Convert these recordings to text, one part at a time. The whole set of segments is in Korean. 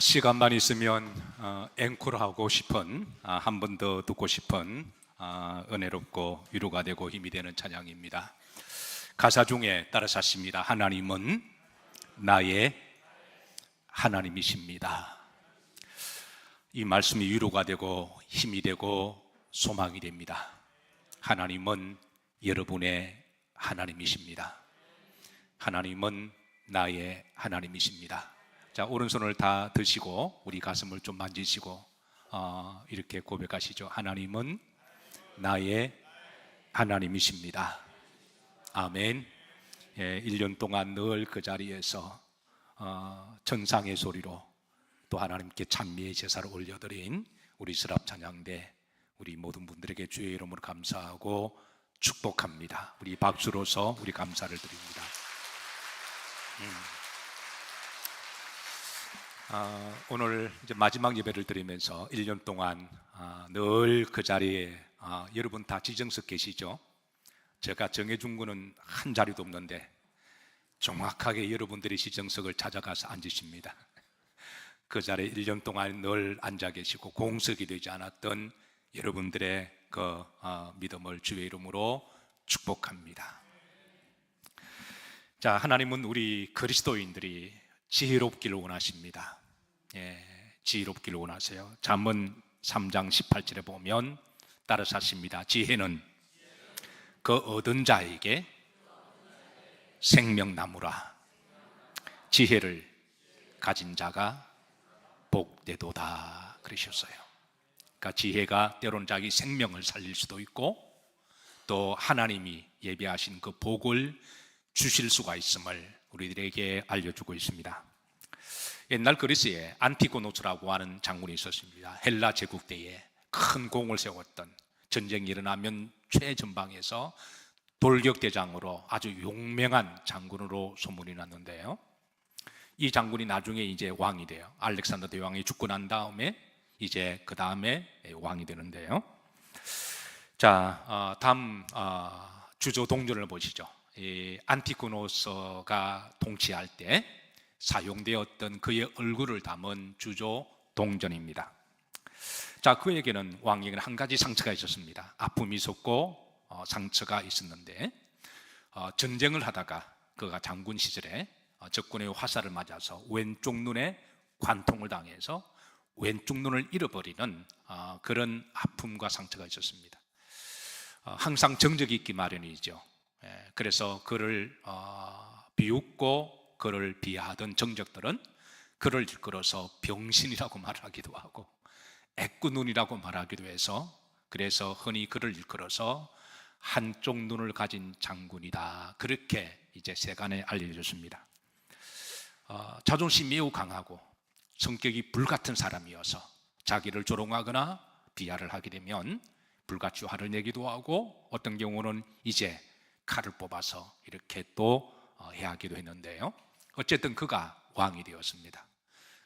시간만 있으면 앵콜하고 싶은 한 번 더 듣고 싶은 은혜롭고 위로가 되고 힘이 되는 찬양입니다. 가사 중에 따라서 하십니다. 하나님은 나의 하나님이십니다. 이 말씀이 위로가 되고 힘이 되고 소망이 됩니다. 하나님은 여러분의 하나님이십니다. 하나님은 나의 하나님이십니다. 자, 오른손을 다 드시고 우리 가슴을 좀 만지시고 이렇게 고백하시죠. 하나님은 나의 하나님이십니다. 아멘. 1년 동안 늘 그 자리에서 전상의 소리로 또 하나님께 찬미의 제사를 올려드린 우리 스랍 찬양대 우리 모든 분들에게 주의 이름으로 감사하고 축복합니다. 우리 박수로서 우리 감사를 드립니다. 오늘 이제 마지막 예배를 드리면서 1년 동안 늘 그 자리에 여러분 다 지정석 계시죠? 제가 정해준 거는 한 자리도 없는데 정확하게 여러분들이 지정석을 찾아가서 앉으십니다. 그 자리에 1년 동안 늘 앉아 계시고 공석이 되지 않았던 여러분들의 그 믿음을 주의 이름으로 축복합니다. 자, 하나님은 우리 그리스도인들이 지혜롭기를 원하십니다. 지혜롭기를 원하세요. 잠언 3장 18절에 보면 따라서 하십니다. 지혜는 그 얻은 자에게 생명나무라. 지혜를 가진 자가 복되도다 그러셨어요. 그러니까 지혜가 때로는 자기 생명을 살릴 수도 있고 또 하나님이 예비하신 그 복을 주실 수가 있음을 우리들에게 알려주고 있습니다. 옛날 그리스에 안티고노스라고 하는 장군이 있었습니다. 헬라 제국 때에 큰 공을 세웠던, 전쟁이 일어나면 최전방에서 돌격대장으로 아주 용맹한 장군으로 소문이 났는데요. 이 장군이 나중에 이제 왕이 돼요. 알렉산더 대왕이 죽고 난 다음에 이제 그 다음에 왕이 되는데요. 자, 다음 주조 동전을 보시죠. 이 안티고노스가 통치할 때 사용되었던 그의 얼굴을 담은 주조 동전입니다. 자, 그에게는 왕에게는 한 가지 상처가 있었습니다. 아픔이 있었고 상처가 있었는데 전쟁을 하다가 그가 장군 시절에 적군의 화살을 맞아서 왼쪽 눈에 관통을 당해서 왼쪽 눈을 잃어버리는 그런 아픔과 상처가 있었습니다. 항상 정적이 있기 마련이죠. 그래서 그를 비웃고 그를 비하하던 정적들은 그를 일컬어서 병신이라고 말하기도 하고 애꾸눈이라고 말하기도 해서 그래서 흔히 그를 일컬어서 한쪽 눈을 가진 장군이다 그렇게 이제 세간에 알려졌습니다. 자존심이 매우 강하고 성격이 불같은 사람이어서 자기를 조롱하거나 비하를 하게 되면 불같이 화를 내기도 하고 어떤 경우는 이제 칼을 뽑아서 이렇게 또 해하기도 했는데요. 어쨌든 그가 왕이 되었습니다.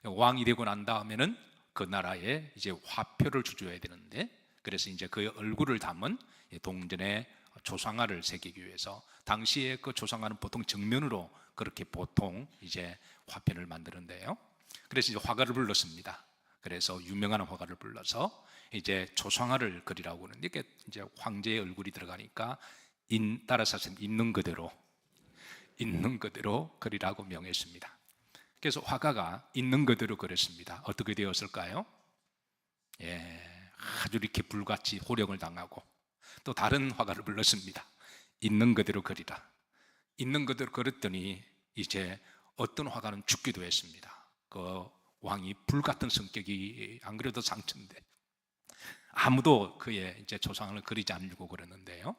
왕이 되고 난 다음에는 그 나라에 이제 화표를 주줘야 되는데 그래서 이제 그의 얼굴을 담은 동전의 조상화를 새기기 위해서 당시에 그 조상화는 보통 정면으로 그렇게 보통 이제 화편을 만드는데요. 그래서 이제 화가를 불렀습니다. 그래서 유명한 화가를 불러서 이제 조상화를 그리라고 하는데 이게 이제 황제의 얼굴이 들어가니까 따라서 있는 그대로 그리라고 명했습니다. 그래서 화가가 있는 그대로 그렸습니다. 어떻게 되었을까요? 아주 이렇게 불같이 호령을 당하고 또 다른 화가를 불렀습니다. 있는 그대로 그리라. 있는 그대로 그렸더니 이제 어떤 화가는 죽기도 했습니다. 그 왕이 불같은 성격이 안 그래도 상처인데 아무도 그의 이제 조상을 그리지 않으려고 그랬는데요.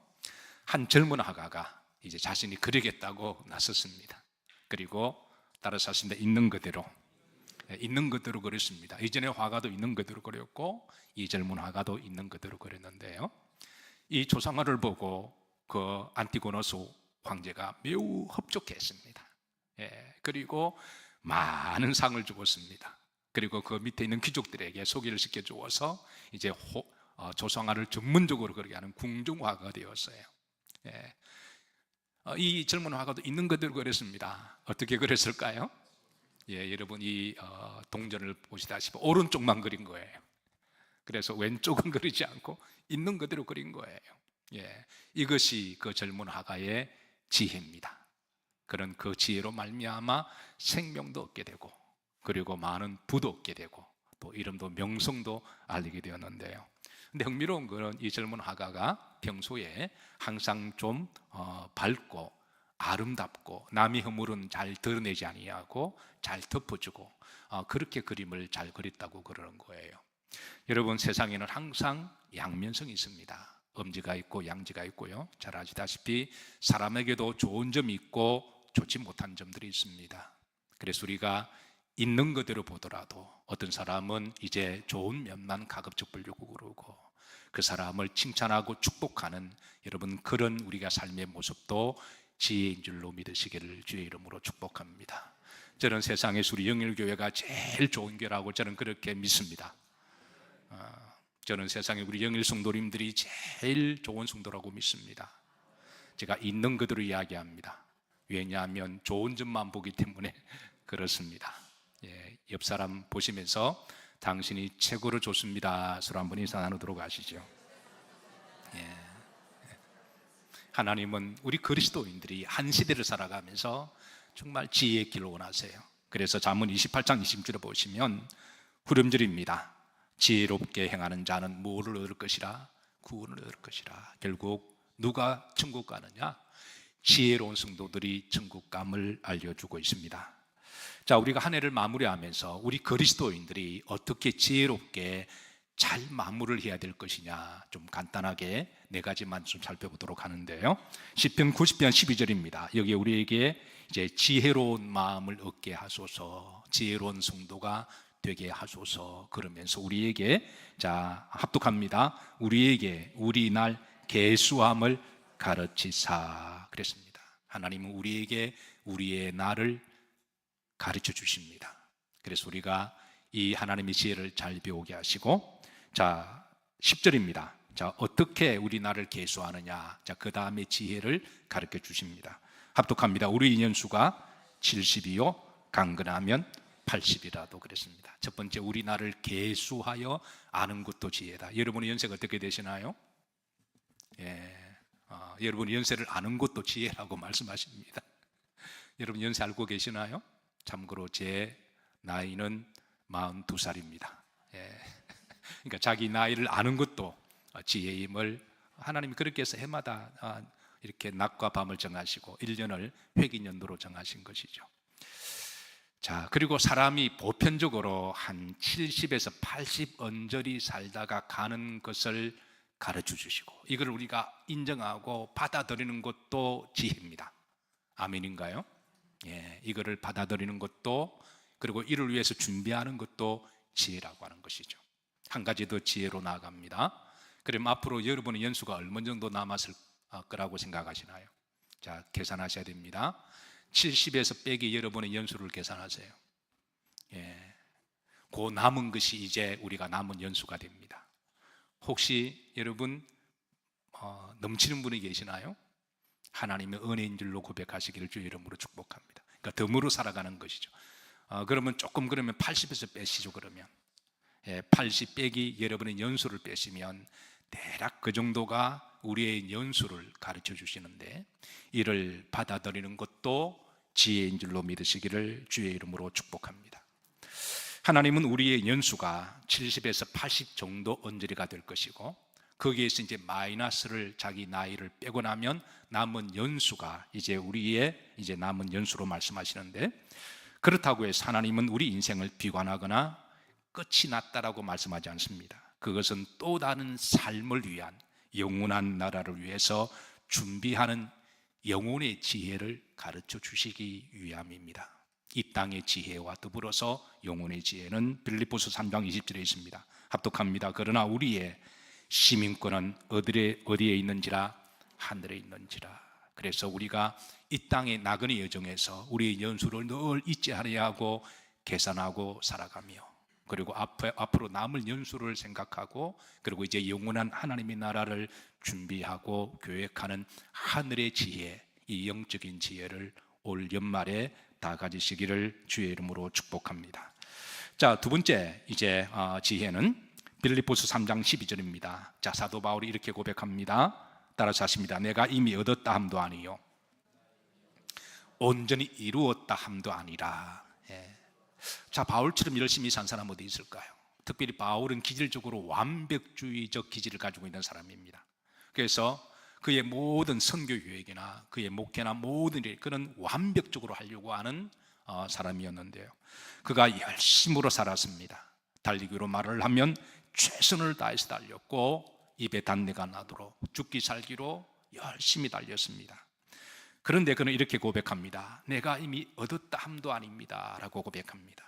한 젊은 화가가 이제 자신이 그리겠다고 나섰습니다. 그리고 따라서 하신다 있는 그대로 그렸습니다. 이전에 화가도 있는 그대로 그렸고 이 젊은 화가도 있는 그대로 그렸는데요. 이 조상화를 보고 그 안티고노스 황제가 매우 흡족했습니다. 그리고 많은 상을 주었습니다. 그리고 그 밑에 있는 귀족들에게 소개를 시켜주어서 이제 조상화를 전문적으로 그리게 하는 궁중화가 되었어요. 이 젊은 화가도 있는 그대로 그렸습니다. 어떻게 그렸을까요? 예, 여러분 이 동전을 보시다시피 오른쪽만 그린 거예요. 그래서 왼쪽은 그리지 않고 있는 그대로 그린 거예요. 예, 이것이 그 젊은 화가의 지혜입니다. 그런 그 지혜로 말미암아 생명도 얻게 되고, 그리고 많은 부도 얻게 되고, 또 이름도 명성도 알리게 되었는데요. 근데 흥미로운 것은 이 젊은 화가가 평소에 항상 좀 밝고 아름답고 남의 허물은 잘 드러내지 아니하고 잘 덮어주고 그렇게 그림을 잘 그렸다고 그러는 거예요. 여러분, 세상에는 항상 양면성이 있습니다. 엄지가 있고 양지가 있고요. 잘 아시다시피 사람에게도 좋은 점이 있고 좋지 못한 점들이 있습니다. 그래서 우리가 있는 그대로 보더라도 어떤 사람은 이제 좋은 면만 가급적 보려고 그러고, 그 사람을 칭찬하고 축복하는 여러분 그런 우리가 삶의 모습도 지혜인 줄로 믿으시기를 주의 이름으로 축복합니다. 저는 세상에서 우리 영일교회가 제일 좋은 교회라고 저는 그렇게 믿습니다. 저는 세상에 우리 영일 성도님들이 제일 좋은 성도라고 믿습니다. 제가 있는 그대로 이야기합니다. 왜냐하면 좋은 점만 보기 때문에 그렇습니다. 예, 옆 사람 보시면서 당신이 최고로 좋습니다. 서로 한번 인사 나누도록 하시죠. 예. 하나님은 우리 그리스도인들이 한 시대를 살아가면서 정말 지혜의 길을 원하세요. 그래서 잠언 28장 20절에 보시면 후렴절입니다. 지혜롭게 행하는 자는 무엇을 얻을 것이라? 구원을 얻을 것이라. 결국 누가 천국 가느냐? 지혜로운 성도들이 천국감을 알려주고 있습니다. 자, 우리가 한 해를 마무리하면서 우리 그리스도인들이 어떻게 지혜롭게 잘 마무리를 해야 될 것이냐, 좀 간단하게 네 가지만 좀 살펴보도록 하는데요. 시편 90편 12절입니다. 여기에 우리에게 이제 지혜로운 마음을 얻게 하소서, 지혜로운 성도가 되게 하소서 그러면서 우리에게 자 합독합니다. 우리에게 우리 날 계수함을 가르치사 그랬습니다. 하나님은 우리에게 우리의 날을 가르쳐 주십니다. 그래서 우리가 이 하나님의 지혜를 잘 배우게 하시고, 자 10절입니다. 자 어떻게 우리 날을 계수하느냐, 자 그 다음에 지혜를 가르쳐 주십니다. 합독합니다. 우리 인연수가 70이요 강건하면 80이라도 그랬습니다. 첫 번째, 우리 나를 계수하여 아는 것도 지혜다. 여러분의 연세가 어떻게 되시나요? 예, 여러분의 연세를 아는 것도 지혜라고 말씀하십니다. 여러분 연세 알고 계시나요? 참고로 제 나이는 42살입니다. 예, 그러니까 자기 나이를 아는 것도 지혜임을 하나님이 그렇게 해서 해마다 이렇게 낮과 밤을 정하시고 1년을 회기년도로 정하신 것이죠. 자, 그리고 사람이 보편적으로 한 70에서 80 언저리 살다가 가는 것을 가르쳐 주시고, 이걸 우리가 인정하고 받아들이는 것도 지혜입니다. 아멘인가요? 예, 이거를 받아들이는 것도, 그리고 이를 위해서 준비하는 것도 지혜라고 하는 것이죠. 한 가지 더 지혜로 나아갑니다. 그럼 앞으로 여러분의 연수가 얼마 정도 남았을 거라고 생각하시나요? 자, 계산하셔야 됩니다. 70에서 빼기 여러분의 연수를 계산하세요. 예, 그 남은 것이 이제 우리가 남은 연수가 됩니다. 혹시 여러분 넘치는 분이 계시나요? 하나님의 은혜인 줄로 고백하시기를 주의 이름으로 축복합니다. 그러니까 덤으로 살아가는 것이죠. 그러면 조금 그러면 80에서 빼시죠. 그러면 80 빼기 여러분의 연수를 빼시면 대략 그 정도가 우리의 연수를 가르쳐 주시는데, 이를 받아들이는 것도 지혜인 줄로 믿으시기를 주의 이름으로 축복합니다. 하나님은 우리의 연수가 70에서 80 정도 언저리가 될 것이고, 거기에서 이제 마이너스를 자기 나이를 빼고 나면 남은 연수가 이제 우리의 이제 남은 연수로 말씀하시는데, 그렇다고 해서 하나님은 우리 인생을 비관하거나 끝이 났다라고 말씀하지 않습니다. 그것은 또 다른 삶을 위한 영원한 나라를 위해서 준비하는 영혼의 지혜를 가르쳐 주시기 위함입니다. 이 땅의 지혜와 더불어서 영혼의 지혜는 빌립보서 3장 20절에 있습니다. 합독합니다. 그러나 우리의 시민권은 어디에 있는지라? 하늘에 있는지라. 그래서 우리가 이 땅의 나그네 여정에서 우리의 연수를 늘 잊지 아니하고 계산하고 살아가며, 그리고 앞으로 남을 연수를 생각하고, 그리고 이제 영원한 하나님의 나라를 준비하고 계획하는 하늘의 지혜, 이 영적인 지혜를 올 연말에 다 가지시기를 주의 이름으로 축복합니다. 자, 두 번째 이제 지혜는 빌립보서 3장 12절입니다. 자, 사도 바울이 이렇게 고백합니다. 따라서 하십니다. 내가 이미 얻었다 함도 아니요 온전히 이루었다 함도 아니라. 자, 바울처럼 열심히 산 사람 어디 있을까요? 특별히 바울은 기질적으로 완벽주의적 기질을 가지고 있는 사람입니다. 그래서 그의 모든 선교 유익이나 그의 목회나 모든 일, 그는 완벽적으로 하려고 하는 사람이었는데요, 그가 열심으로 살았습니다. 달리기로 말을 하면 최선을 다해서 달렸고 입에 단내가 나도록 죽기 살기로 열심히 달렸습니다. 그런데 그는 이렇게 고백합니다. 내가 이미 얻었다 함도 아닙니다 라고 고백합니다.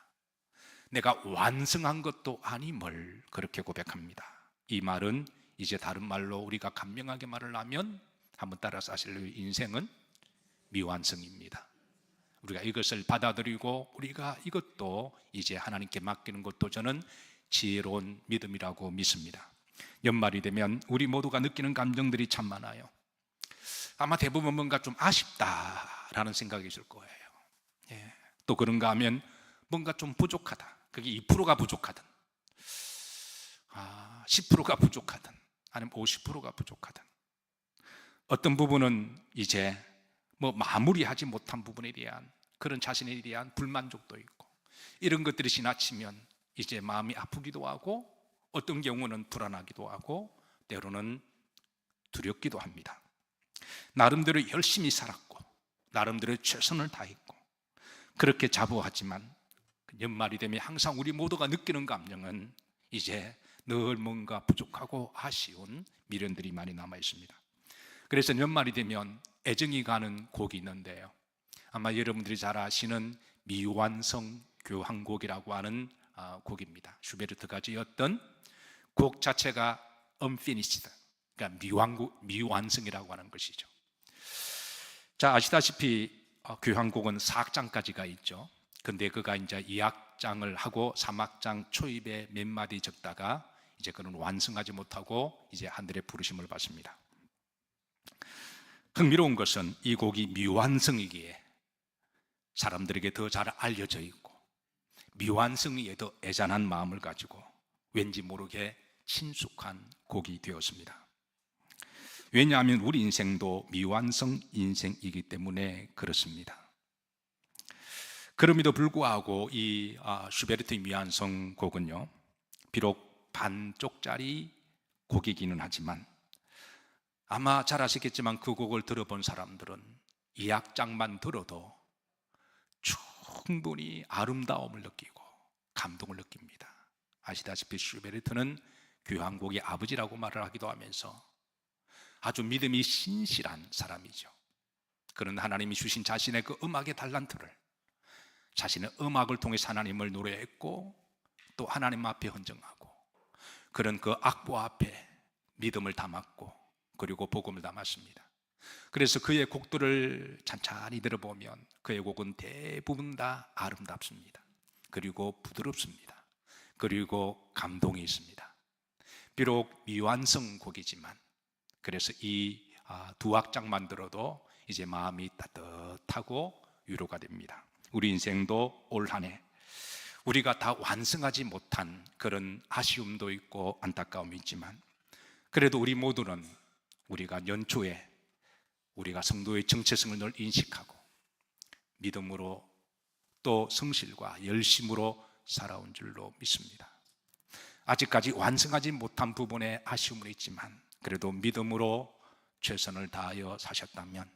내가 완성한 것도 아님을 그렇게 고백합니다. 이 말은 이제 다른 말로 우리가 간명하게 말을 하면 한번 따라서 하실래요? 인생은 미완성입니다. 우리가 이것을 받아들이고 우리가 이것도 이제 하나님께 맡기는 것도 저는 지혜로운 믿음이라고 믿습니다. 연말이 되면 우리 모두가 느끼는 감정들이 참 많아요. 아마 대부분 뭔가 좀 아쉽다라는 생각이 있을 거예요. 또 그런가 하면 뭔가 좀 부족하다. 그게 2%가 부족하든 10%가 부족하든 아니면 50%가 부족하든 어떤 부분은 이제 뭐 마무리하지 못한 부분에 대한 그런 자신에 대한 불만족도 있고, 이런 것들이 지나치면 이제 마음이 아프기도 하고 어떤 경우는 불안하기도 하고 때로는 두렵기도 합니다. 나름대로 열심히 살았고 나름대로 최선을 다했고 그렇게 자부하지만 연말이 되면 항상 우리 모두가 느끼는 감정은 이제 늘 뭔가 부족하고 아쉬운 미련들이 많이 남아 있습니다. 그래서 연말이 되면 애정이 가는 곡이 있는데요, 아마 여러분들이 잘 아시는 미완성 교향곡이라고 하는 곡입니다. 슈베르트가 지었던 곡 자체가 unfinished, 그러니까 미완성이라고 하는 것이죠. 자, 아시다시피 교향곡은 4악장까지가 있죠. 근데 그가 이제 2악장을 하고 3악장 초입에 몇 마디 적다가 이제 그는 완성하지 못하고 이제 하늘의 부르심을 받습니다. 흥미로운 것은 이 곡이 미완성이기에 사람들에게 더 잘 알려져 있고 미완성이에 더 애잔한 마음을 가지고 왠지 모르게 친숙한 곡이 되었습니다. 왜냐하면 우리 인생도 미완성 인생이기 때문에 그렇습니다. 그럼에도 불구하고 이 슈베르트의 미완성 곡은요, 비록 반쪽짜리 곡이기는 하지만 아마 잘 아시겠지만 그 곡을 들어본 사람들은 이 악장만 들어도 충분히 아름다움을 느끼고 감동을 느낍니다. 아시다시피 슈베르트는 교향곡의 아버지라고 말을 하기도 하면서 아주 믿음이 신실한 사람이죠. 그는 하나님이 주신 자신의 그 음악의 달란트를 자신의 음악을 통해서 하나님을 노래했고 또 하나님 앞에 헌정하고 그런 그 악보 앞에 믿음을 담았고 그리고 복음을 담았습니다. 그래서 그의 곡들을 찬찬히 들어보면 그의 곡은 대부분 다 아름답습니다. 그리고 부드럽습니다. 그리고 감동이 있습니다. 비록 미완성 곡이지만 그래서 이 두 악장만 들어도 이제 마음이 따뜻하고 위로가 됩니다. 우리 인생도 올 한 해 우리가 다 완성하지 못한 그런 아쉬움도 있고 안타까움이 있지만 그래도 우리 모두는 우리가 연초에 우리가 성도의 정체성을 늘 인식하고 믿음으로 또 성실과 열심으로 살아온 줄로 믿습니다. 아직까지 완성하지 못한 부분에 아쉬움은 있지만 그래도 믿음으로 최선을 다하여 사셨다면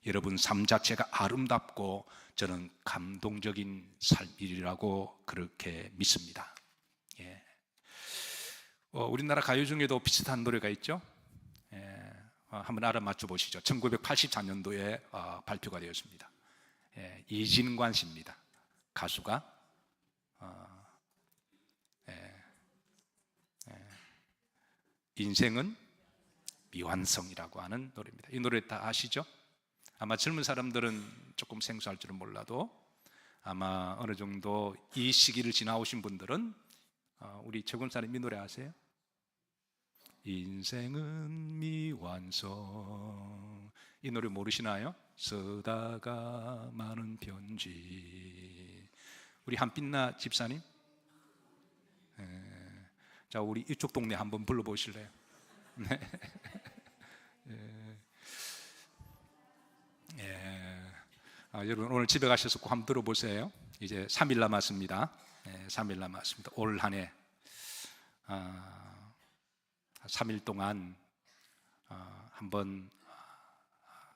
여러분 삶 자체가 아름답고 저는 감동적인 삶이라고 그렇게 믿습니다. 우리나라 가요 중에도 비슷한 노래가 있죠. 한번 알아맞혀 보시죠. 1984년도에 발표가 되었습니다. 이진관 씨입니다. 가수가 인생은 미완성이라고 하는 노래입니다. 이 노래 다 아시죠? 아마 젊은 사람들은 조금 생소할 줄은 몰라도 아마 어느 정도 이 시기를 지나오신 분들은 우리 최군 사님 이 노래 아세요? 인생은 미완성. 이 노래 모르시나요? 쓰다가 많은 편지. 우리 한빛나 집사님, 자, 우리 이쪽 동네 한번 불러보실래요? 네. 여러분 오늘 집에 가셔서 꼭 한번 들어보세요. 이제 3일 남았습니다. 3일 남았습니다. 올 한 해 3일 동안 한번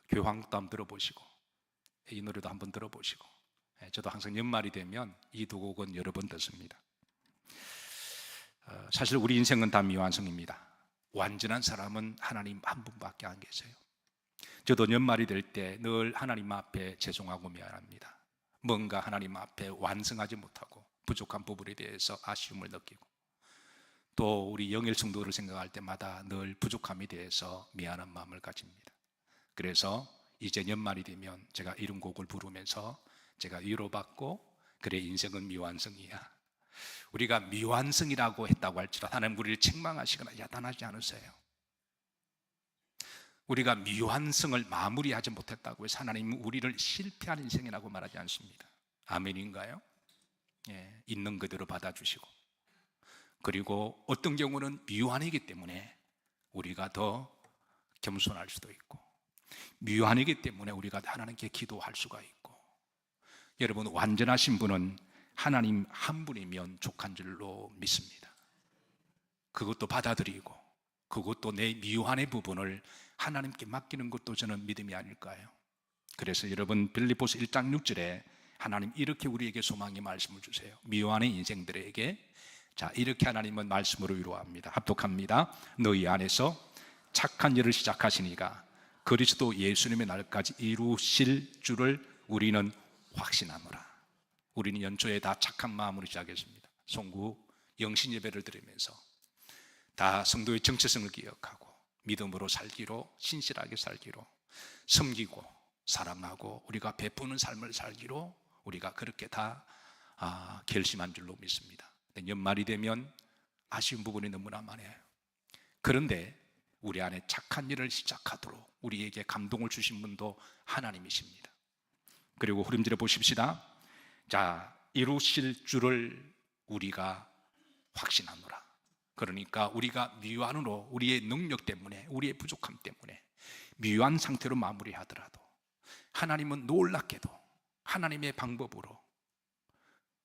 교황도 한번 들어보시고 이 노래도 한번 들어보시고, 저도 항상 연말이 되면 이 두 곡은 여러 번 듣습니다. 사실 우리 인생은 다 미완성입니다. 완전한 사람은 하나님 한 분밖에 안 계세요. 저도 연말이 될 때 늘 하나님 앞에 죄송하고 미안합니다. 뭔가 하나님 앞에 완성하지 못하고 부족한 부분에 대해서 아쉬움을 느끼고, 또 우리 영일 성도를 생각할 때마다 늘 부족함에 대해서 미안한 마음을 가집니다. 그래서 이제 연말이 되면 제가 이런 곡을 부르면서 제가 위로받고, 그래 인생은 미완성이야. 우리가 미완성이라고 했다고 할지라도 하나님 우리를 책망하시거나 야단하지 않으세요. 우리가 미완성을 마무리하지 못했다고 해서 하나님은 우리를 실패한 인생이라고 말하지 않습니다. 아멘인가요? 있는 그대로 받아주시고, 그리고 어떤 경우는 미완이기 때문에 우리가 더 겸손할 수도 있고, 미완이기 때문에 우리가 하나님께 기도할 수가 있고, 여러분 완전하신 분은 하나님 한 분이면 족한 줄로 믿습니다. 그것도 받아들이고, 그것도 내 미완의 부분을 하나님께 맡기는 것도 저는 믿음이 아닐까요? 그래서 여러분 빌립보서 1장 6절에 하나님 이렇게 우리에게 소망의 말씀을 주세요. 미완의 인생들에게 자, 이렇게 하나님은 말씀으로 위로합니다. 합독합니다. 너희 안에서 착한 일을 시작하시니가 그리스도 예수님의 날까지 이루실 줄을 우리는 확신하노라. 우리는 연초에 다 착한 마음으로 시작했습니다. 송구 영신 예배를 드리면서 다 성도의 정체성을 기억하고 믿음으로 살기로, 신실하게 살기로, 섬기고 사랑하고 우리가 베푸는 삶을 살기로 우리가 그렇게 다 결심한 줄로 믿습니다. 연말이 되면 아쉬운 부분이 너무나 많아요. 그런데 우리 안에 착한 일을 시작하도록 우리에게 감동을 주신 분도 하나님이십니다. 그리고 후렴절에 보십시다. 자, 이루실 줄을 우리가 확신하노라. 그러니까 우리가 미완으로, 우리의 능력 때문에, 우리의 부족함 때문에 미완 상태로 마무리하더라도 하나님은 놀랍게도 하나님의 방법으로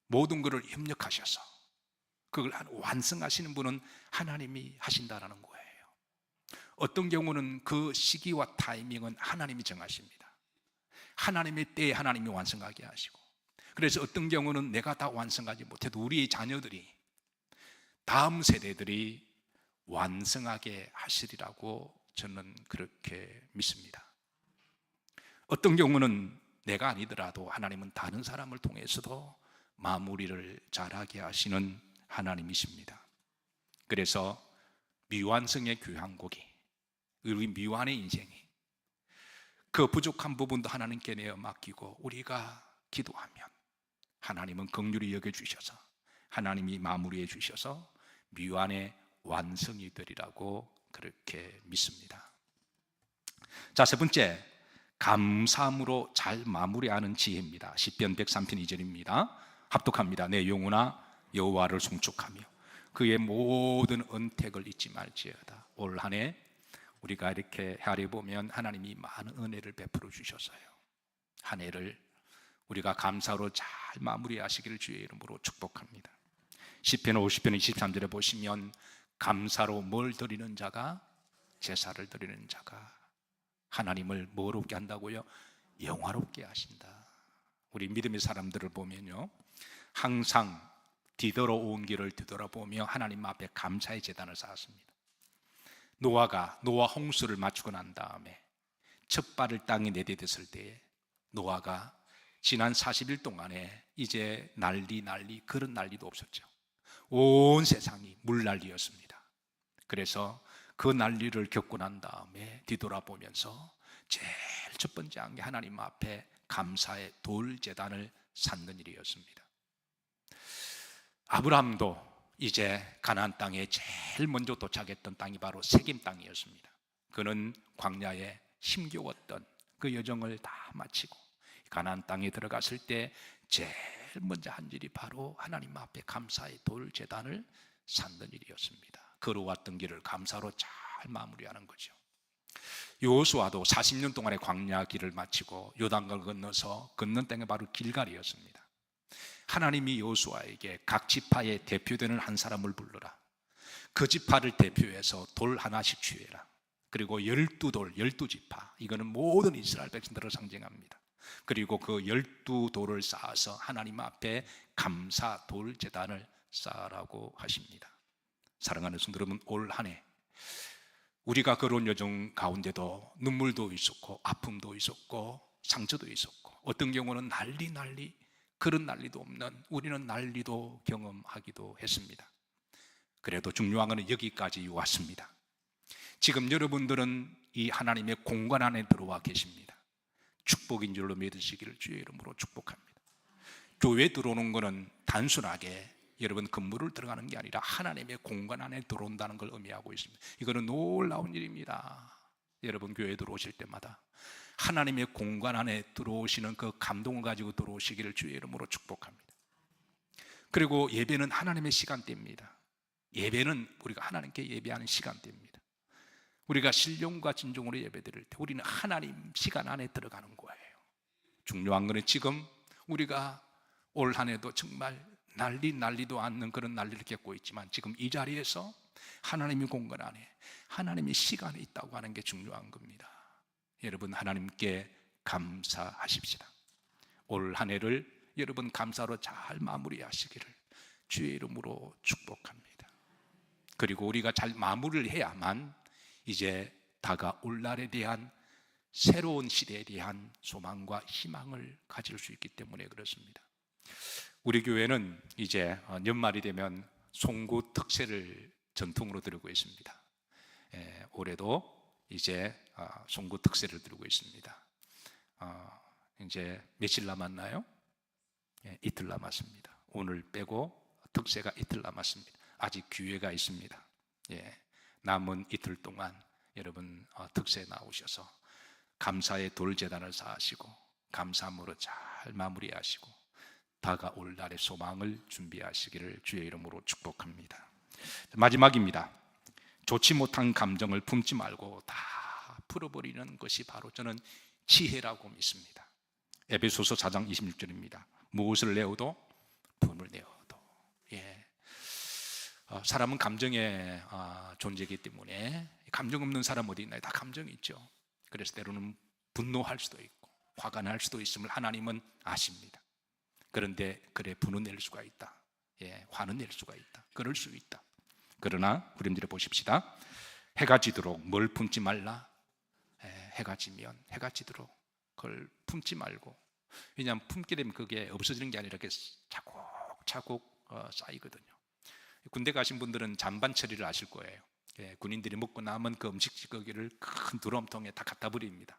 모든 것을 협력하셔서 그걸 완성하시는 분은 하나님이 하신다라는 거예요. 어떤 경우는 그 시기와 타이밍은 하나님이 정하십니다. 하나님의 때에 하나님이 완성하게 하시고, 그래서 어떤 경우는 내가 다 완성하지 못해도 우리의 자녀들이, 다음 세대들이 완성하게 하시리라고 저는 그렇게 믿습니다. 어떤 경우는 내가 아니더라도 하나님은 다른 사람을 통해서도 마무리를 잘하게 하시는 하나님이십니다. 그래서 미완성의 교향곡이, 우리 미완의 인생이, 그 부족한 부분도 하나님께 내어 맡기고 우리가 기도하면 하나님은 긍휼히 여겨주셔서 하나님이 마무리해 주셔서 미완의 완성이 되리라고 그렇게 믿습니다. 자, 세 번째, 감사함으로 잘 마무리하는 지혜입니다. 시편 103편 2절입니다. 합독합니다. 내 영혼아 여호와를 송축하며 그의 모든 은택을 잊지 말지어다. 올 한 해 우리가 이렇게 헤아려 보면 하나님이 많은 은혜를 베풀어 주셨어요. 한 해를 우리가 감사로 잘 마무리하시기를 주의 이름으로 축복합니다. 시편 50편 23절에 보시면 감사로 뭘 드리는 자가, 제사를 드리는 자가 하나님을 뭐롭게 한다고요? 영화롭게 하신다. 우리 믿음의 사람들을 보면요, 항상 뒤돌아온 길을 뒤돌아보며 하나님 앞에 감사의 제단을 쌓았습니다. 노아 홍수를 마치고 난 다음에 첫 발을 땅에 내디뎠을 때에 노아가 지난 40일 동안에 이제 난리 그런 난리도 없었죠. 온 세상이 물난리였습니다. 그래서 그 난리를 겪고 난 다음에 뒤돌아보면서 제일 첫 번째 한 게 하나님 앞에 감사의 돌 제단을 쌓는 일이었습니다. 아브라함도 이제 가나안 땅에 제일 먼저 도착했던 땅이 바로 세겜 땅이었습니다. 그는 광야에 힘겨웠던 그 여정을 다 마치고 가나안 땅에 들어갔을 때 제일 먼저 한 일이 바로 하나님 앞에 감사의 돌 제단을 쌓는 일이었습니다. 걸어왔던 길을 감사로 잘 마무리하는 거죠. 여호수아도 40년 동안의 광야 길을 마치고 요단강을 건너서 건넌 땅이 바로 길갈이었습니다. 하나님이 여호수아에게 각 지파의 대표되는 한 사람을 불러라. 그 지파를 대표해서 돌 하나씩 취해라. 그리고 12돌, 12지파, 이거는 모든 이스라엘 백성들을 상징합니다. 그리고 그 12돌을 쌓아서 하나님 앞에 감사 돌 제단을 쌓으라고 하십니다. 사랑하는 성도 여러분, 올 한 해 우리가 걸어온 여정 가운데도 눈물도 있었고 아픔도 있었고 상처도 있었고 어떤 경우는 난리 그런 난리도 없는 우리는 난리도 경험하기도 했습니다. 그래도 중요한 것은 여기까지 왔습니다. 지금 여러분들은 이 하나님의 공간 안에 들어와 계십니다. 축복인 줄로 믿으시기를 주의 이름으로 축복합니다. 교회에 들어오는 것은 단순하게 여러분 건물을 들어가는 게 아니라 하나님의 공간 안에 들어온다는 걸 의미하고 있습니다. 이거는 놀라운 일입니다. 여러분 교회에 들어오실 때마다 하나님의 공간 안에 들어오시는 그 감동을 가지고 들어오시기를 주의 이름으로 축복합니다. 그리고 예배는 하나님의 시간대입니다. 예배는 우리가 하나님께 예배하는 시간대입니다. 우리가 신령과 진정으로 예배드릴 때 우리는 하나님 시간 안에 들어가는 거예요. 중요한 것은 지금 우리가 올 한 해도 정말 난리도 않는 그런 난리를 겪고 있지만 지금 이 자리에서 하나님의 공간 안에 하나님의 시간에 있다고 하는 게 중요한 겁니다. 여러분 하나님께 감사하십시다. 올 한 해를 여러분 감사로 잘 마무리하시기를 주의 이름으로 축복합니다. 그리고 우리가 잘 마무리를 해야만 이제 다가올 날에 대한 새로운 시대에 대한 소망과 희망을 가질 수 있기 때문에 그렇습니다. 우리 교회는 이제 연말이 되면 송구 특세를 전통으로 들고 있습니다. 올해도 이제 송구 특세를 들고 있습니다. 이제 며칠 남았나요? 이틀 남았습니다. 오늘 빼고 특세가 이틀 남았습니다. 아직 기회가 있습니다. 남은 이틀 동안 여러분 특세에 나오셔서 감사의 돌제단을 쌓으시고 감사함으로 잘 마무리하시고 다가올 날의 소망을 준비하시기를 주의 이름으로 축복합니다. 마지막입니다. 좋지 못한 감정을 품지 말고 다 풀어버리는 것이 바로 저는 지혜라고 믿습니다. 에베소서 4장 26절입니다. 무엇을 내어도 분을 내어도. 사람은 감정의 존재이기 때문에 감정 없는 사람 어디 있나요? 다 감정이 있죠. 그래서 때로는 분노할 수도 있고 화가 날 수도 있음을 하나님은 아십니다. 그런데 그래 분은 낼 수가 있다. 화는 낼 수가 있다. 그럴 수 있다. 그러나 우리들이 보십시다. 해가 지도록 뭘 품지 말라. 해가 지면 해가 지도록 그걸 품지 말고, 왜냐하면 품게 되면 그게 없어지는 게 아니라 이렇게 차곡차곡 쌓이거든요. 군대 가신 분들은 잔반 처리를 아실 거예요. 군인들이 먹고 남은 그 음식 찌꺼기를 큰 드럼통에 다 갖다 버립니다.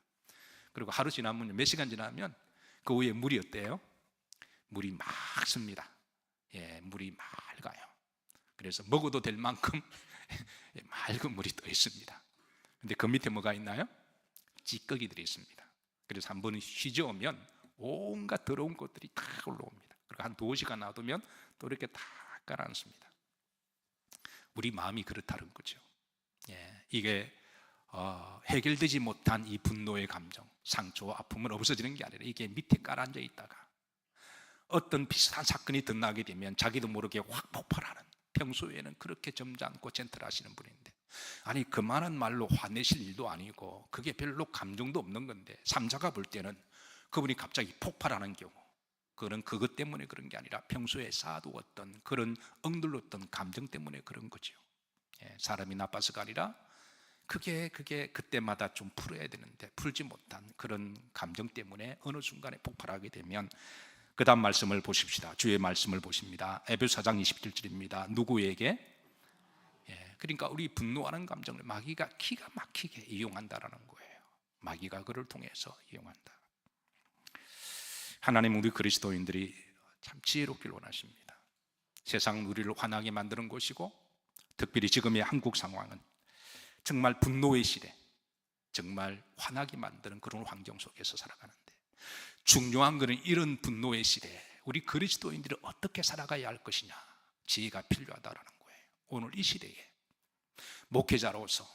그리고 하루 지나면 몇 시간 지나면 그 위에 물이 어때요? 물이 맑습니다. 물이 맑아요. 그래서 먹어도 될 만큼 맑은 물이 떠 있습니다. 근데 그 밑에 뭐가 있나요? 찌꺼기들이 있습니다. 그래서 한 번 휘저으면 온갖 더러운 것들이 다 올라옵니다. 그리고 한 2시간 놔두면 또 이렇게 다 가라앉습니다. 우리 마음이 그렇다는 거죠. 이게 해결되지 못한 이 분노의 감정, 상처와 아픔은 없어지는 게 아니라 이게 밑에 깔아앉아 있다가 어떤 비슷한 사건이 드러나게 되면 자기도 모르게 확 폭발하는, 평소에는 그렇게 점잖고 젠틀하시는 분인데 아니 그만한 말로 화내실 일도 아니고 그게 별로 감정도 없는 건데 삼자가 볼 때는 그분이 갑자기 폭발하는 경우, 그건 그것 때문에 그런 게 아니라 평소에 쌓아두었던 그런 억눌렀던 감정 때문에 그런 거죠. 사람이 나빠서가 아니라 그게 그때마다 좀 풀어야 되는데 풀지 못한 그런 감정 때문에 어느 순간에 폭발하게 되면, 그 다음 말씀을 보십시다. 주의 말씀을 보십니다. 에베소 4장 27절입니다. 누구에게? 그러니까 우리 분노하는 감정을 마귀가 기가 막히게 이용한다라는 거예요. 마귀가 그를 통해서 이용한다. 하나님, 우리 그리스도인들이 참 지혜롭길 원하십니다. 세상 우리를 화나게 만드는 곳이고, 특별히 지금의 한국 상황은 정말 분노의 시대, 정말 화나게 만드는 그런 환경 속에서 살아가는데, 중요한 것은 이런 분노의 시대에 우리 그리스도인들이 어떻게 살아가야 할 것이냐, 지혜가 필요하다라는 거예요. 오늘 이 시대에 목회자로서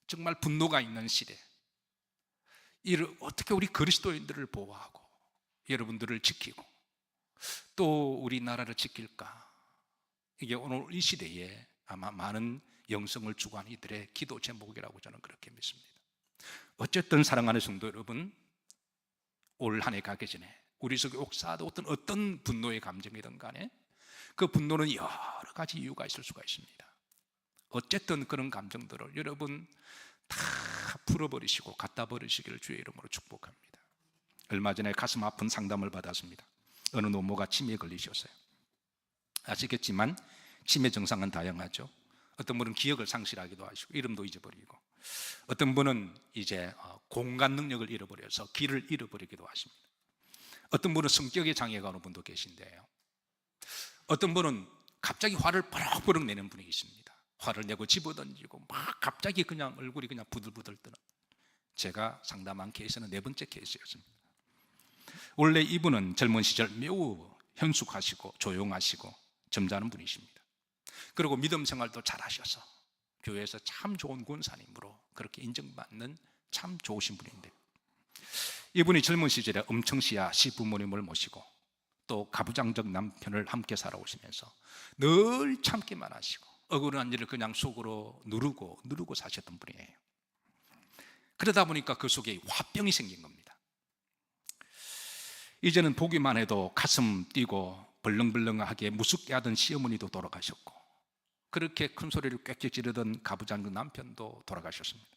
정말 분노가 있는 시대, 이를 어떻게 우리 그리스도인들을 보호하고 여러분들을 지키고 또 우리나라를 지킬까, 이게 오늘 이 시대에 아마 많은 영성을 추구하는 이들의 기도 제목이라고 저는 그렇게 믿습니다. 어쨌든 사랑하는 성도 여러분, 올 한 해 가기 전에 우리 속에 옥사도 어떤 분노의 감정이든 간에 그 분노는 여러 가지 이유가 있을 수가 있습니다. 어쨌든 그런 감정들을 여러분 다 풀어버리시고 갖다 버리시기를 주의 이름으로 축복합니다. 얼마 전에 가슴 아픈 상담을 받았습니다. 어느 노모가 치매에 걸리셨어요. 아시겠지만 치매 증상은 다양하죠. 어떤 분은 기억을 상실하기도 하시고 이름도 잊어버리고, 어떤 분은 이제 공간 능력을 잃어버려서 길을 잃어버리기도 하십니다. 어떤 분은 성격의 장애가 오는 분도 계신데요, 어떤 분은 갑자기 화를 버럭버럭 내는 분이 있습니다. 화를 내고 집어던지고 막 갑자기 그냥 얼굴이 그냥 부들부들 뜨는, 제가 상담한 케이스는 4번째 케이스였습니다. 원래 이분은 젊은 시절 매우 현숙하시고 조용하시고 점잖은 분이십니다. 그리고 믿음 생활도 잘하셔서 교회에서 참 좋은 권사님으로 그렇게 인정받는 참 좋으신 분인데, 이분이 젊은 시절에 엄청시야 시부모님을 모시고 또 가부장적 남편을 함께 살아오시면서 늘 참기만 하시고 억울한 일을 그냥 속으로 누르고 사셨던 분이에요. 그러다 보니까 그 속에 화병이 생긴 겁니다. 이제는 보기만 해도 가슴 뛰고 벌렁벌렁하게 무섭게 하던 시어머니도 돌아가셨고, 그렇게 큰 소리를 꽥꽥 지르던 가부장적 남편도 돌아가셨습니다.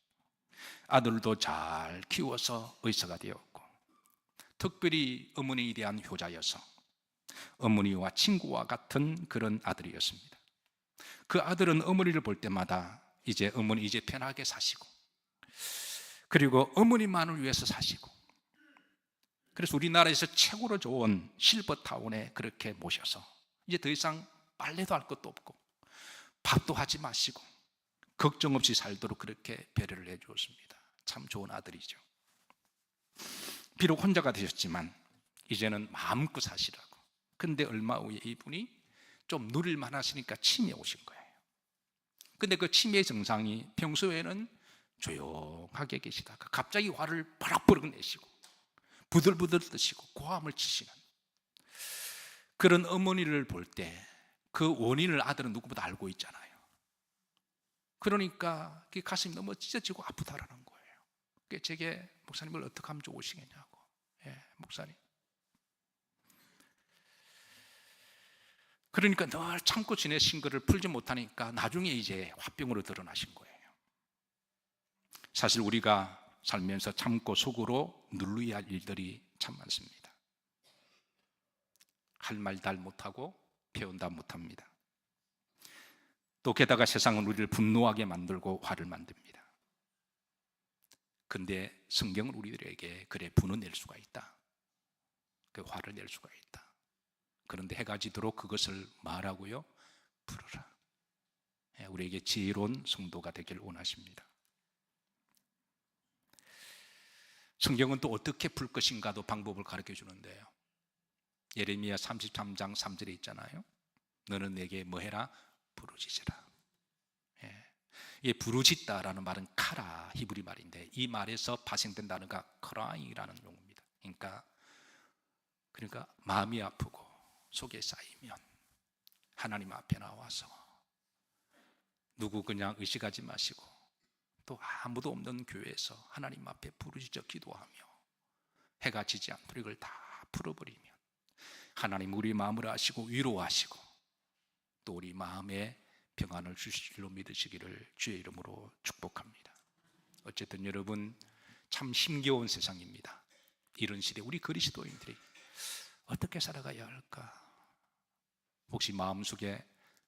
아들도 잘 키워서 의사가 되었고, 특별히 어머니에 대한 효자여서 어머니와 친구와 같은 그런 아들이었습니다. 그 아들은 어머니를 볼 때마다 이제 어머니 이제 편하게 사시고, 그리고 어머니만을 위해서 사시고, 그래서 우리나라에서 최고로 좋은 실버타운에 그렇게 모셔서 이제 더 이상 빨래도 할 것도 없고 밥도 하지 마시고 걱정 없이 살도록 그렇게 배려를 해 주었습니다. 참 좋은 아들이죠. 비록 혼자가 되셨지만 이제는 마음껏 사시라고. 근데 얼마 후에 이분이 좀 누릴만 하시니까 치매 오신 거예요. 근데 그 치매 증상이 평소에는 조용하게 계시다가 갑자기 화를 버럭버럭 내시고 부들부들 뜨시고 고함을 치시는 그런 어머니를 볼 때 그 원인을 아들은 누구보다 알고 있잖아요. 그러니까 가슴이 너무 찢어지고 아프다라는 거예요. 제게 목사님을 어떻게 하면 좋으시겠냐고. 목사님. 그러니까 늘 참고 지내신 것을 풀지 못하니까 나중에 이제 화병으로 드러나신 거예요. 사실 우리가 살면서 참고 속으로 누르야 할 일들이 참 많습니다. 할 말 다 못하고 표현 다 못합니다. 또 게다가 세상은 우리를 분노하게 만들고 화를 만듭니다. 근데 성경은 우리들에게 그래 분을 낼 수가 있다, 그 화를 낼 수가 있다. 그런데 해가 지도록 그것을 말하고요, 부르라. 우리에게 지혜로운 성도가 되길 원하십니다. 성경은 또 어떻게 풀 것인가도 방법을 가르쳐 주는데요. 예레미야 33장 3절에 있잖아요. 너는 내게 뭐 해라? 부르짖으라. 이 부르짖다라는 말은 카라, 히브리 말인데 이 말에서 파생된 단어가 크라이라는 용어입니다. 그러니까 마음이 아프고 속에 쌓이면 하나님 앞에 나와서 누구 그냥 의식하지 마시고 또 아무도 없는 교회에서 하나님 앞에 부르짖어 기도하며 해가 지지 않도록 이걸 다 풀어버리면 하나님 우리 마음을 아시고 위로하시고 또 우리 마음에 평안을 주실 줄로 믿으시기를 주의 이름으로 축복합니다. 어쨌든 여러분 참 힘겨운 세상입니다. 이런 시대 우리 그리스도인들이 어떻게 살아가야 할까? 혹시 마음속에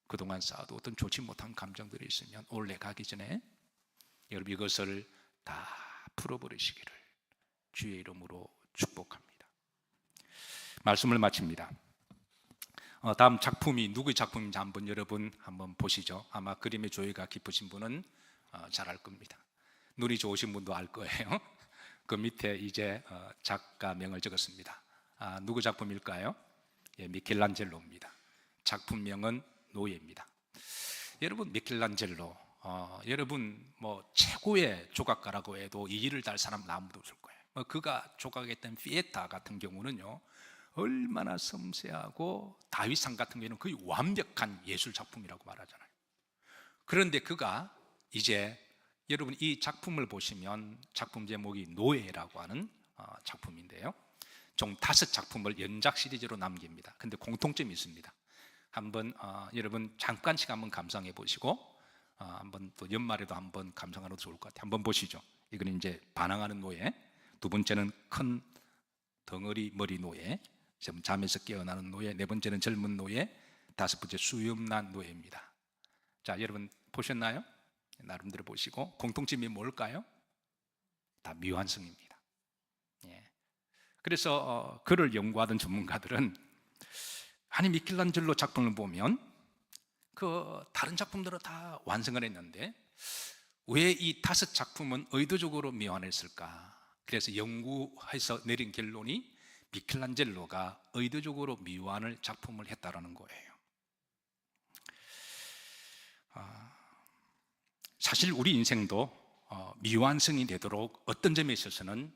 그동안 쌓아두었던 좋지 못한 감정들이 있으면 올해 가기 전에 여러분 이것을 다 풀어버리시기를 주의 이름으로 축복합니다. 말씀을 마칩니다. 다음 작품이 누구의 작품인지 여러분 한번 보시죠. 아마 그림의 조예가 깊으신 분은 잘 알 겁니다. 눈이 좋으신 분도 알 거예요. 그 밑에 이제 작가명을 적었습니다. 누구 작품일까요? 예, 미켈란젤로입니다. 작품명은 노예입니다. 여러분, 미켈란젤로 여러분 뭐 최고의 조각가라고 해도 이 일을 달 사람 아무도 없을 거예요. 그가 조각했던 피에타 같은 경우는요, 얼마나 섬세하고 다윗상 같은 경우는 거의 완벽한 예술 작품이라고 말하잖아요. 그런데 그가 이제 여러분 이 작품을 보시면 작품 제목이 노예라고 하는 작품인데요, 총 5작품을 연작 시리즈로 남깁니다. 근데 공통점이 있습니다. 한번 여러분 잠깐씩 한번 감상해 보시고 한번 또 연말에도 한번 감상하는 것도 좋을 것 같아요. 한번 보시죠. 이건 이제 반항하는 노예, 두 번째는 큰 덩어리 머리 노예, 잠에서 깨어나는 노예, 네 번째는 젊은 노예, 다섯 번째 수염난 노예입니다. 자, 여러분 보셨나요? 나름대로 보시고 공통점이 뭘까요? 다 미완성입니다. 예. 그래서 그를 연구하던 전문가들은 아니 미켈란젤로 작품을 보면 그 다른 작품들은 다 완성을 했는데 왜 이 5작품은 의도적으로 미완했을까? 그래서 연구해서 내린 결론이 미켈란젤로가 의도적으로 미완을 작품을 했다라는 거예요. 사실 우리 인생도 미완성이 되도록 어떤 점에 있어서는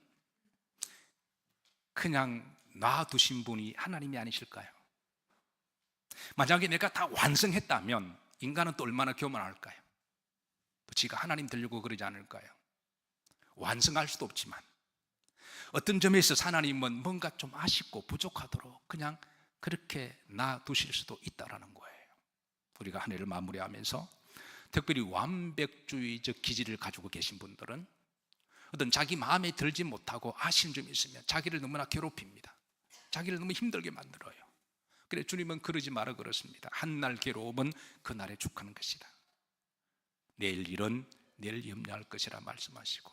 그냥 놔두신 분이 하나님이 아니실까요? 만약에 내가 다 완성했다면 인간은 또 얼마나 교만할까요? 또 지가 하나님 되려고 그러지 않을까요? 완성할 수도 없지만 어떤 점에 있어서 하나님은 뭔가 좀 아쉽고 부족하도록 그냥 그렇게 놔두실 수도 있다는 거예요. 우리가 한 해를 마무리하면서 특별히 완벽주의적 기질을 가지고 계신 분들은 어떤 자기 마음에 들지 못하고 아쉬운 점이 있으면 자기를 너무나 괴롭힙니다. 자기를 너무 힘들게 만들어요. 그래 주님은 그러지 마라 그렇습니다. 한날 괴로움은 그날에 축하는 것이다. 내일 일은 내일 염려할 것이라 말씀하시고,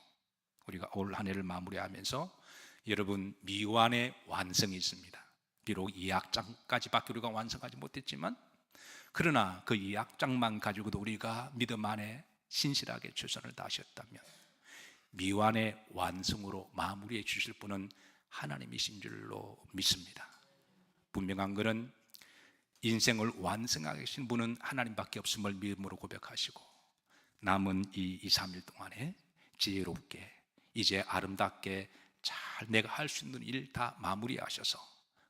우리가 올 한 해를 마무리하면서 여러분 미완의 완성이 있습니다. 비록 2악장까지밖에 우리가 완성하지 못했지만 그러나 그 2악장만 가지고도 우리가 믿음 안에 신실하게 최선을 다하셨다면 미완의 완성으로 마무리해 주실 분은 하나님이신 줄로 믿습니다. 분명한 것은 인생을 완성하게 하신 분은 하나님밖에 없음을 믿음으로 고백하시고 남은 이 2, 3일 동안에 지혜롭게 이제 아름답게 잘 내가 할 수 있는 일 다 마무리하셔서,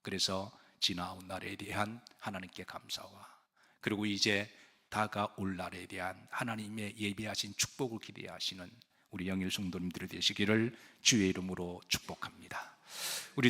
그래서 지나온 날에 대한 하나님께 감사와 그리고 이제 다가올 날에 대한 하나님의 예비하신 축복을 기대하시는 우리 영일 성도님들이 되시기를 주의 이름으로 축복합니다. 우리 다